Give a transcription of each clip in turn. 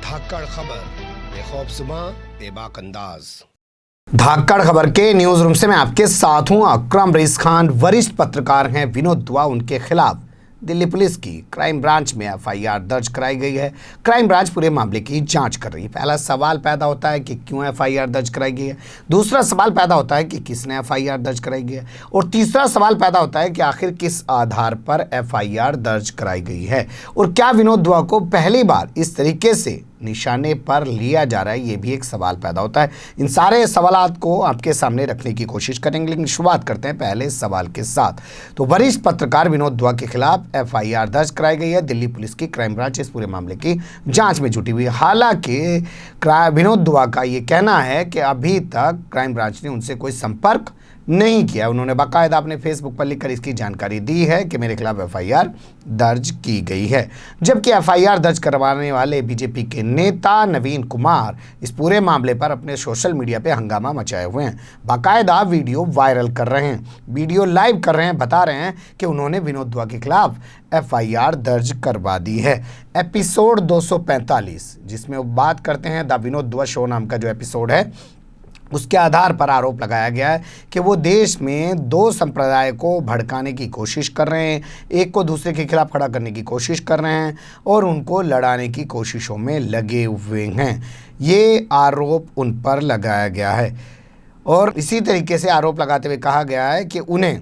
धाकड़ खबर, बेखौफसमा बेबाक अंदाज। धाकड़ खबर के न्यूज रूम से मैं आपके साथ हूं अकरम रईस खान। वरिष्ठ पत्रकार हैं विनोद दुआ। उनके खिलाफ दिल्ली पुलिस की क्राइम ब्रांच में एफआईआर दर्ज कराई गई है। क्राइम ब्रांच पूरे मामले की जांच कर रही है। पहला सवाल पैदा होता है कि क्यों एफआईआर दर्ज कराई गई है। दूसरा सवाल पैदा होता है कि किसने एफआईआर दर्ज कराई गई है। और तीसरा सवाल पैदा होता है कि आखिर किस आधार पर एफआईआर दर्ज कराई गई है और क्या विनोद दुआ को पहली बार इस तरीके से निशाने पर लिया जा रहा है, ये भी एक सवाल पैदा होता है। इन सारे सवालात को आपके सामने रखने की कोशिश करेंगे, लेकिन शुरुआत करते हैं पहले सवाल के साथ। तो वरिष्ठ पत्रकार विनोद दुआ के खिलाफ एफआईआर दर्ज कराई गई है। दिल्ली पुलिस की क्राइम ब्रांच इस पूरे मामले की जांच में जुटी हुई है। हालांकि विनोद दुआ का ये कहना है कि अभी तक क्राइम ब्रांच ने उनसे कोई संपर्क नहीं किया। उन्होंने बाकायदा अपने फेसबुक पर लिखकर इसकी जानकारी दी है कि मेरे खिलाफ एफआईआर दर्ज की गई है। जबकि एफआईआर दर्ज करवाने वाले बीजेपी के नेता नवीन कुमार इस पूरे मामले पर अपने सोशल मीडिया पे हंगामा मचाए हुए हैं। बाकायदा वीडियो वायरल कर रहे हैं, वीडियो लाइव कर रहे हैं, बता रहे हैं कि उन्होंने विनोद दुआ के खिलाफ एफआईआर दर्ज करवा दी है। एपिसोड 245 जिसमें वो बात करते हैं द विनोद दुआ शो नाम का जो एपिसोड है, उसके आधार पर आरोप लगाया गया है कि वो देश में दो संप्रदाय को भड़काने की कोशिश कर रहे हैं, एक को दूसरे के खिलाफ खड़ा करने की कोशिश कर रहे हैं और उनको लड़ाने की कोशिशों में लगे हुए हैं। ये आरोप उन पर लगाया गया है और इसी तरीके से आरोप लगाते हुए कहा गया है कि उन्हें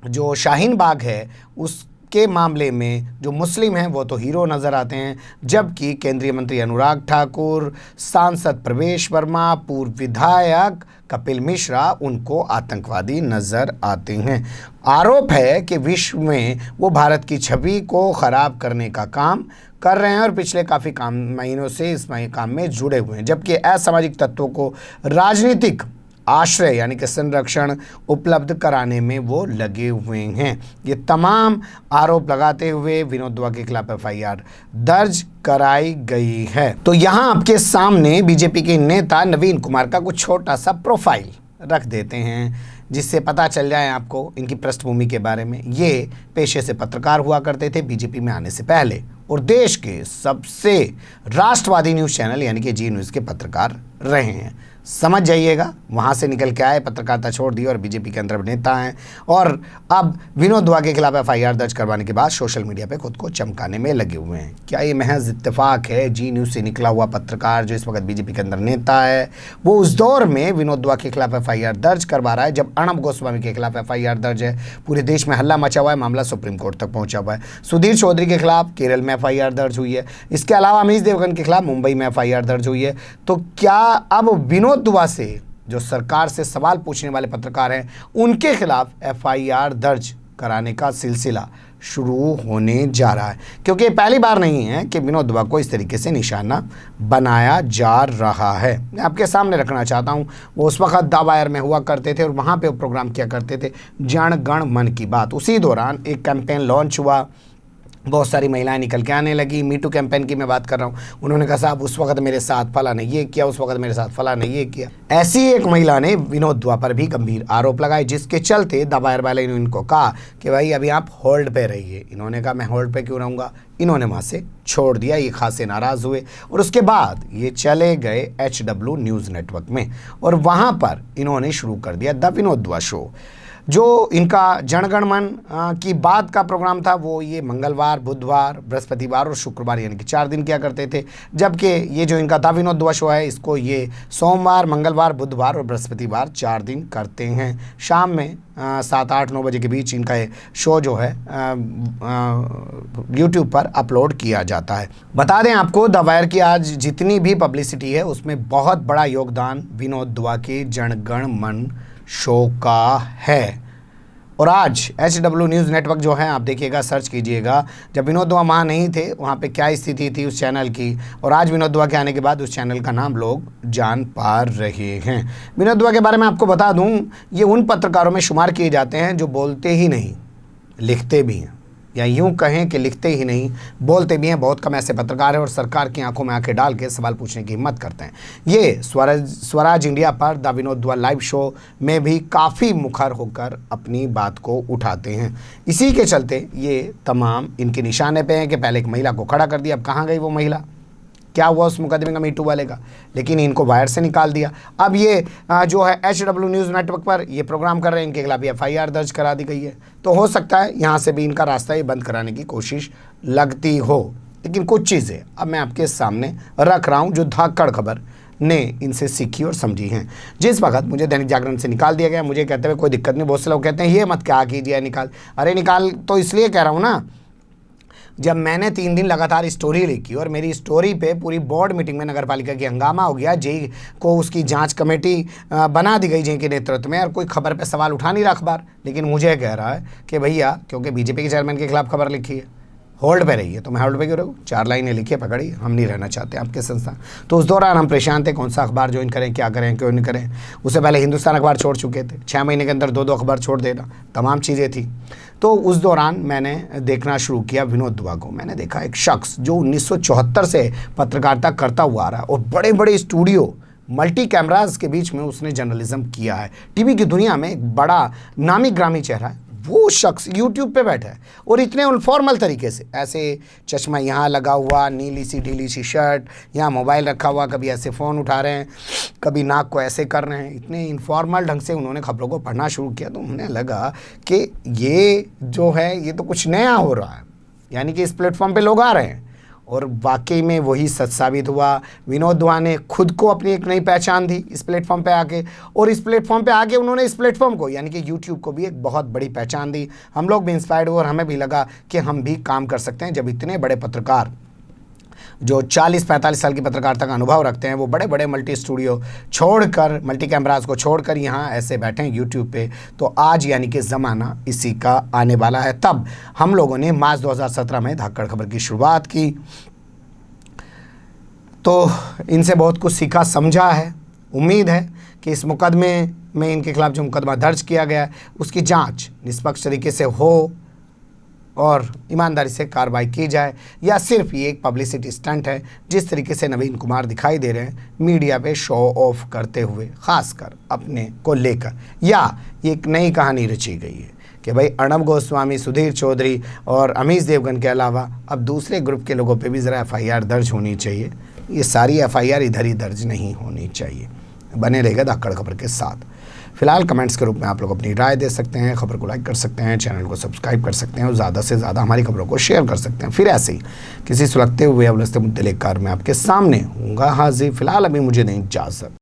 जो शाहीन बाग है उस के मामले में जो मुस्लिम हैं वो तो हीरो नज़र आते हैं, जबकि केंद्रीय मंत्री अनुराग ठाकुर, सांसद प्रवेश वर्मा, पूर्व विधायक कपिल मिश्रा उनको आतंकवादी नज़र आते हैं। आरोप है कि विश्व में वो भारत की छवि को ख़राब करने का काम कर रहे हैं और पिछले काफ़ी महीनों से इस काम में जुड़े हुए हैं, जबकि असामाजिक तत्वों को राजनीतिक आश्रय यानी कि संरक्षण उपलब्ध कराने में वो लगे हुए हैं। ये तमाम आरोप लगाते हुए विनोद दुआ के खिलाफ एफआईआर दर्ज कराई गई है। तो यहाँ आपके सामने बीजेपी के नेता नवीन कुमार का कुछ छोटा सा प्रोफाइल रख देते हैं जिससे पता चल जाए आपको इनकी पृष्ठभूमि के बारे में। ये पेशे से पत्रकार हुआ करते थे बीजेपी में आने से पहले और देश के सबसे राष्ट्रवादी न्यूज़ चैनल यानी कि जी न्यूज़ के पत्रकार रहे हैं। समझ जाइएगा, वहाँ से निकल के आए, पत्रकारिता छोड़ दी और बीजेपी के अंदर नेता हैं और अब विनोद दुआ के खिलाफ एफआईआर दर्ज करवाने के बाद सोशल मीडिया पे खुद को चमकाने में लगे हुए हैं। क्या ये महज इत्तेफाक है? जी न्यूज़ से निकला हुआ पत्रकार जो इस वक्त बीजेपी के अंदर नेता है वो उस दौर में विनोद दुआ के खिलाफ एफआईआर दर्ज करवा रहा है जब अर्णब गोस्वामी के खिलाफ एफआईआर दर्ज है। पूरे देश में हल्ला मचा हुआ है, मामला सुप्रीम कोर्ट तक पहुँचा हुआ है। सुधीर चौधरी के खिलाफ केरल में एफआईआर दर्ज हुई है। इसके अलावा अमीश देवगन के खिलाफ मुंबई में एफआईआर दर्ज हुई है। तो क्या अब विनोद दुआ से जो सरकार से सवाल पूछने वाले पत्रकार हैं उनके खिलाफ एफआईआर दर्ज कराने का सिलसिला शुरू होने जा रहा है? क्योंकि पहली बार नहीं है कि विनोद दुआ को इस तरीके से निशाना बनाया जा रहा है। मैं आपके सामने रखना चाहता हूं, वो उस वक्त दावायर में हुआ करते थे और वहां पे वो प्रोग्राम किया करते थे जन गण मन की बात। उसी दौरान एक कैंपेन लॉन्च हुआ, बहुत सारी महिलाएं निकल के आने लगी। मीटू कैंपेन की मैं बात कर रहा हूँ। उन्होंने कहा साहब उस वक्त मेरे साथ फला ने ये किया, उस वक्त मेरे साथ फला ने ये किया। ऐसी एक महिला ने विनोद दुआ पर भी गंभीर आरोप लगाए जिसके चलते दबायर वाले ने इनको कहा कि भाई अभी आप होल्ड पे रहिए। इन्होंने कहा मैं होल्ड पे क्यों रहूँगा। इन्होंने वहाँ से छोड़ दिया। ये खासे नाराज़ हुए और उसके बाद ये चले गए HW न्यूज़ नेटवर्क में और वहाँ पर इन्होंने शुरू कर दिया द विनोद दुआ शो। जो इनका जनगण मन की बात का प्रोग्राम था वो ये मंगलवार, बुधवार, बृहस्पतिवार और शुक्रवार यानी कि 4 दिन किया करते थे, जबकि ये जो इनका द विनोद दुआ शो है इसको ये सोमवार, मंगलवार, बुधवार और बृहस्पतिवार 4 दिन करते हैं। शाम में 7, 8, 9 बजे के बीच इनका ये शो जो है यूट्यूब पर अपलोड किया जाता है। बता दें आपको द वायर की आज जितनी भी पब्लिसिटी है उसमें बहुत बड़ा योगदान विनोद दुआ के जनगण मन शो का है। और आज HW न्यूज़ नेटवर्क जो है आप देखिएगा, सर्च कीजिएगा, जब विनोद दुआ वहाँ नहीं थे वहाँ पे क्या स्थिति थी उस चैनल की और आज विनोद दुआ के आने के बाद उस चैनल का नाम लोग जान पा रहे हैं। विनोद दुआ के बारे में आपको बता दूँ, ये उन पत्रकारों में शुमार किए जाते हैं जो बोलते ही नहीं लिखते भी हैं, या यूं कहें कि लिखते ही नहीं बोलते भी हैं। बहुत कम ऐसे पत्रकार हैं और सरकार की आंखों में आंखें डाल के सवाल पूछने की हिम्मत करते हैं। ये स्वराज इंडिया पर द विनोद दुआ लाइव शो में भी काफ़ी मुखर होकर अपनी बात को उठाते हैं। इसी के चलते ये तमाम इनके निशाने पे हैं कि पहले एक महिला को खड़ा कर दिया, अब कहाँ गई वो महिला, क्या हुआ उस मुकदमे का मीटू वाले का, लेकिन इनको वायर से निकाल दिया। अब ये जो है HW न्यूज़ नेटवर्क पर ये प्रोग्राम कर रहे हैं, इनके खिलाफ FIR दर्ज करा दी गई है। तो हो सकता है यहाँ से भी इनका रास्ता ये बंद कराने की कोशिश लगती हो। लेकिन कुछ चीज़ें अब मैं आपके सामने रख रहा हूँ जो धाकड़ खबर ने इनसे सीखी और समझी हैं। जिस वक्त मुझे दैनिक जागरण से निकाल दिया गया, मुझे कहते हुए कोई दिक्कत नहीं, बहुत से लोग कहते हैं ये मत क्या कीजिए निकाल। अरे निकाल तो इसलिए कह रहा हूँ ना, जब मैंने 3 दिन लगातार स्टोरी लिखी और मेरी स्टोरी पे पूरी बोर्ड मीटिंग में नगर पालिका की हंगामा हो गया, जेई को उसकी जांच कमेटी बना दी गई जेई के नेतृत्व में, और कोई खबर पे सवाल उठा नहीं रहा अखबार। लेकिन मुझे कह रहा है कि भैया क्योंकि बीजेपी के चेयरमैन के खिलाफ खबर लिखी है, होल्ड पे रही है, तो मैं होल्ड पे क्यों रहूँ? 4 लाइनें लिखिए, पकड़ी, हम नहीं रहना चाहते आपके संस्थान। तो उस दौरान हम परेशान थे, कौन सा अखबार ज्वाइन करें, क्या करें, क्यों नहीं करें। उससे पहले हिंदुस्तान अखबार छोड़ चुके थे, 6 महीने के अंदर 2-2 अखबार छोड़ देना, तमाम चीज़ें थी। तो उस दौरान मैंने देखना शुरू किया विनोद दुआ को। मैंने देखा एक शख्स जो 1974 से पत्रकारिता करता हुआ आ रहा है और बड़े बड़े स्टूडियो मल्टी कैमराज के बीच में उसने जर्नलिज्म किया है, टीवी की दुनिया में एक बड़ा नामी ग्रामी चेहरा है। वो शख्स यूट्यूब पे बैठा है और इतने इनफॉर्मल तरीके से, ऐसे चश्मा यहाँ लगा हुआ, नीली सी ढीली सी शर्ट, यहाँ मोबाइल रखा हुआ, कभी ऐसे फ़ोन उठा रहे हैं, कभी नाक को ऐसे कर रहे हैं, इतने इनफॉर्मल ढंग से उन्होंने खबरों को पढ़ना शुरू किया। तो उन्हें लगा कि ये जो है ये तो कुछ नया हो रहा है, यानी कि इस प्लेटफॉर्म पे लोग आ रहे हैं। और वाकई में वही सच साबित हुआ। विनोद दुआ ने खुद को अपनी एक नई पहचान दी इस प्लेटफॉर्म पे आके, और इस प्लेटफॉर्म पे आके उन्होंने इस प्लेटफॉर्म को यानी कि यूट्यूब को भी एक बहुत बड़ी पहचान दी। हम लोग भी इंस्पायर्ड हुए और हमें भी लगा कि हम भी काम कर सकते हैं। जब इतने बड़े पत्रकार जो 40-45 साल की पत्रकारिता का अनुभव रखते हैं, वो बड़े बड़े मल्टी स्टूडियो छोड़कर, मल्टी कैमराज को छोड़कर यहाँ ऐसे बैठे हैं यूट्यूब पे, तो आज यानी कि ज़माना इसी का आने वाला है। तब हम लोगों ने मार्च 2017 में धाकड़ खबर की शुरुआत की, तो इनसे बहुत कुछ सीखा समझा है। उम्मीद है कि इस मुकदमे में इनके खिलाफ जो मुकदमा दर्ज किया गया है उसकी जाँच निष्पक्ष तरीके से हो और ईमानदारी से कार्रवाई की जाए, या सिर्फ ये एक पब्लिसिटी स्टंट है जिस तरीके से नवीन कुमार दिखाई दे रहे हैं मीडिया पे शो ऑफ करते हुए, खासकर अपने को लेकर, या ये एक नई कहानी रची गई है कि भाई अर्णब गोस्वामी, सुधीर चौधरी और अमीश देवगन के अलावा अब दूसरे ग्रुप के लोगों पे भी ज़रा FIR दर्ज होनी चाहिए। ये सारी FIR इधर ही दर्ज नहीं होनी चाहिए। बने रहेगा धाकड़ खबर के साथ। फिलहाल कमेंट्स के रूप में आप लोग अपनी राय दे सकते हैं, खबर को लाइक कर सकते हैं, चैनल को सब्सक्राइब कर सकते हैं और ज़्यादा से ज़्यादा हमारी खबरों को शेयर कर सकते हैं। फिर ऐसे ही किसी सुलगते हुए या उलझते मुद्दे लेकर मैं आपके सामने हूँगा हाजिर। फिलहाल अभी मुझे नहीं इजाज़त।